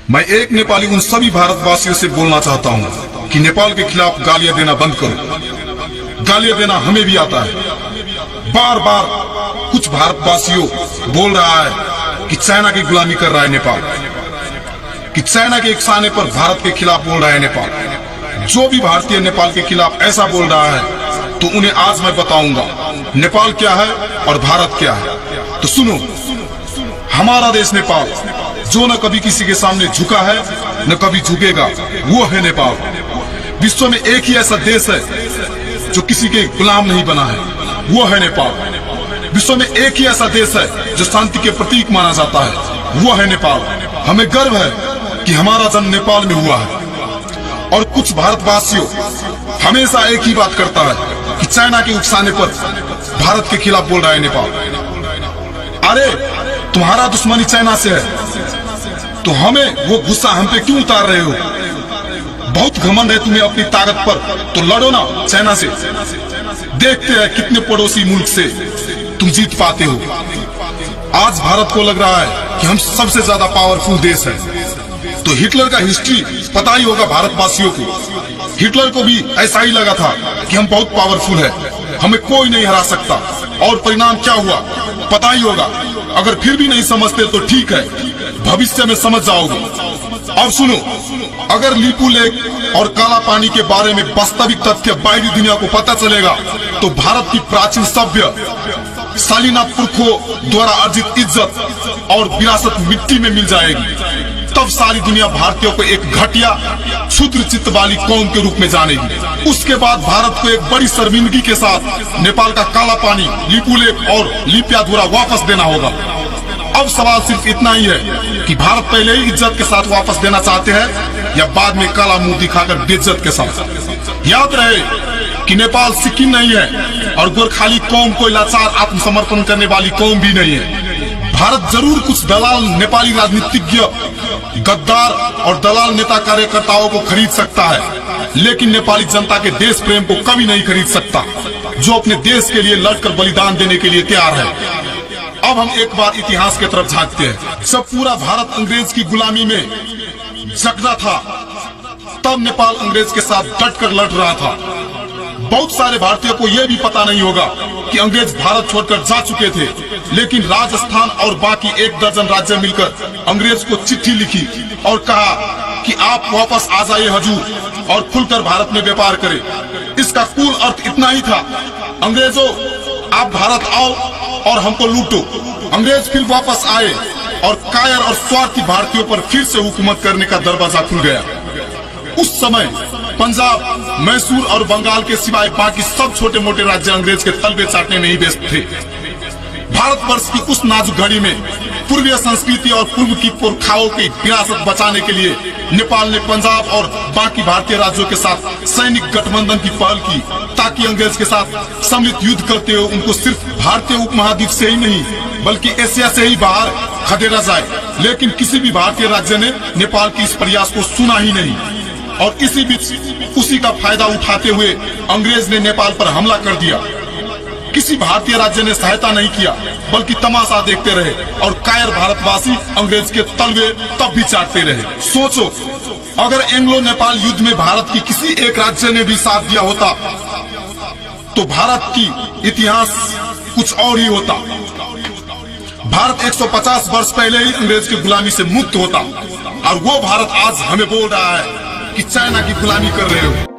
मैं एक नेपाली उन सभी भारतवासियों से बोलना चाहता हूँ कि नेपाल के खिलाफ गालियां देना बंद करो। गालियां देना हमें भी आता है। बार बार कुछ भारतवासियों बोल रहा है कि चाइना की गुलामी कर रहा है नेपाल, कि चाइना के इशारे पर भारत के खिलाफ बोल रहा है नेपाल। जो भी भारतीय नेपाल के खिलाफ ऐसा बोल रहा है तो उन्हें आज मैं बताऊंगा नेपाल क्या है और भारत क्या है। तो सुनो, हमारा देश नेपाल जो न कभी किसी के सामने झुका है न कभी झुकेगा, वो है नेपाल। विश्व में एक ही ऐसा देश है जो किसी के गुलाम नहीं बना है, वो है नेपाल। विश्व में एक ही ऐसा देश है जो शांति के प्रतीक माना जाता है, वो है नेपाल। हमें गर्व है कि हमारा जन्म नेपाल में हुआ है। और कुछ भारतवासियों हमेशा एक ही बात करता है कि चाइना के उकसाने पर भारत के खिलाफ बोल रहा है नेपाल। अरे तुम्हारा दुश्मनी चाइना से है तो हमें वो गुस्सा हम पे क्यों उतार रहे हो? बहुत घमंड है तुम्हें अपनी ताकत पर, तो लड़ो ना चाइना से। देखते हैं कितने पड़ोसी मुल्क से तुम जीत पाते हो। आज भारत को लग रहा है कि हम सबसे ज्यादा पावरफुल देश है, तो हिटलर का हिस्ट्री पता ही होगा भारतवासियों को। हिटलर को भी ऐसा ही लगा था कि हम बहुत पावरफुल है, हमें कोई नहीं हरा सकता। और परिणाम क्या हुआ पता ही होगा। अगर फिर भी नहीं समझते तो ठीक है, भविष्य में समझ जाओगे। अब सुनो, अगर लिपू लेक और काला पानी के बारे में वास्तविक तथ्य बाहरी दुनिया को पता चलेगा तो भारत की प्राचीन सभ्य शालीना पुरखों द्वारा अर्जित इज्जत और विरासत मिट्टी में मिल जाएगी। तब सारी दुनिया भारतीयों को एक घटिया क्षुद्र चित्त वाली कौम के रूप में जानेगी। उसके बाद भारत को एक बड़ी शर्मिंदगी के साथ नेपाल का काला पानी, लिपू लेक और लिप्याधुरा वापस देना होगा। अब सवाल सिर्फ इतना ही है कि भारत पहले ही इज्जत के साथ वापस देना चाहते हैं या बाद में काला मुंह दिखाकर बेइज्जत के साथ। याद रहे कि नेपाल सिक्किम नहीं है और गोरखाली कौम को लाचार आत्मसमर्पण करने वाली कौम भी नहीं है। भारत जरूर कुछ दलाल नेपाली राजनीतिज्ञ, गद्दार और दलाल नेता कार्यकर्ताओं को खरीद सकता है, लेकिन नेपाली जनता के देश प्रेम को कभी नहीं खरीद सकता, जो अपने देश के लिए लड़कर बलिदान देने के लिए तैयार है। अब हम एक बार इतिहास की तरफ झांकते हैं। जब पूरा भारत अंग्रेज की गुलामी में जकड़ा था तब नेपाल अंग्रेज के साथ डटकर लड़ रहा था। बहुत सारे भारतीयों को यह भी पता नहीं होगा कि अंग्रेज भारत छोड़कर जा चुके थे, लेकिन राजस्थान और बाकी 1 दर्जन राज्य मिलकर अंग्रेज को चिट्ठी लिखी और कहा कि आप वापस आ जाइए हजूर और खुलकर भारत में व्यापार करें। इसका कुल अर्थ इतना ही था, अंग्रेजों आप भारत आओ और हमको लूटो। अंग्रेज फिर वापस आए और कायर और स्वार्थी भारतीयों पर फिर से हुकूमत करने का दरवाजा खुल गया। उस समय पंजाब, मैसूर और बंगाल के सिवाय बाकी सब छोटे मोटे राज्य अंग्रेज के तलबे चाटने में ही व्यस्त थे। भारतवर्ष की उस नाजुक घड़ी में पूर्वीय संस्कृति और पूर्व की पुरखाओं की विरासत बचाने के लिए नेपाल ने पंजाब और बाकी भारतीय राज्यों के साथ सैनिक गठबंधन की पहल की, ताकि अंग्रेज के साथ सम्मिलित युद्ध करते हुए उनको सिर्फ भारतीय उपमहाद्वीप से ही नहीं बल्कि एशिया से ही बाहर खदेड़ा जाए। लेकिन किसी भी भारतीय राज्य ने नेपाल की इस प्रयास को सुना ही नहीं और इसी बीच उसी का फायदा उठाते हुए अंग्रेज ने नेपाल पर हमला कर दिया। किसी भारतीय राज्य ने सहायता नहीं किया बल्कि तमाशा देखते रहे और कायर भारतवासी अंग्रेज के तलवे तब भी चाटते रहे। सोचो, अगर एंग्लो नेपाल युद्ध में भारत की किसी एक राज्य ने भी साथ दिया होता तो भारत की इतिहास कुछ और ही होता। भारत 150 वर्ष पहले ही अंग्रेज की गुलामी से मुक्त होता और वो भारत आज हमें बोल रहा है कि चाइना की गुलामी कर रहे हो।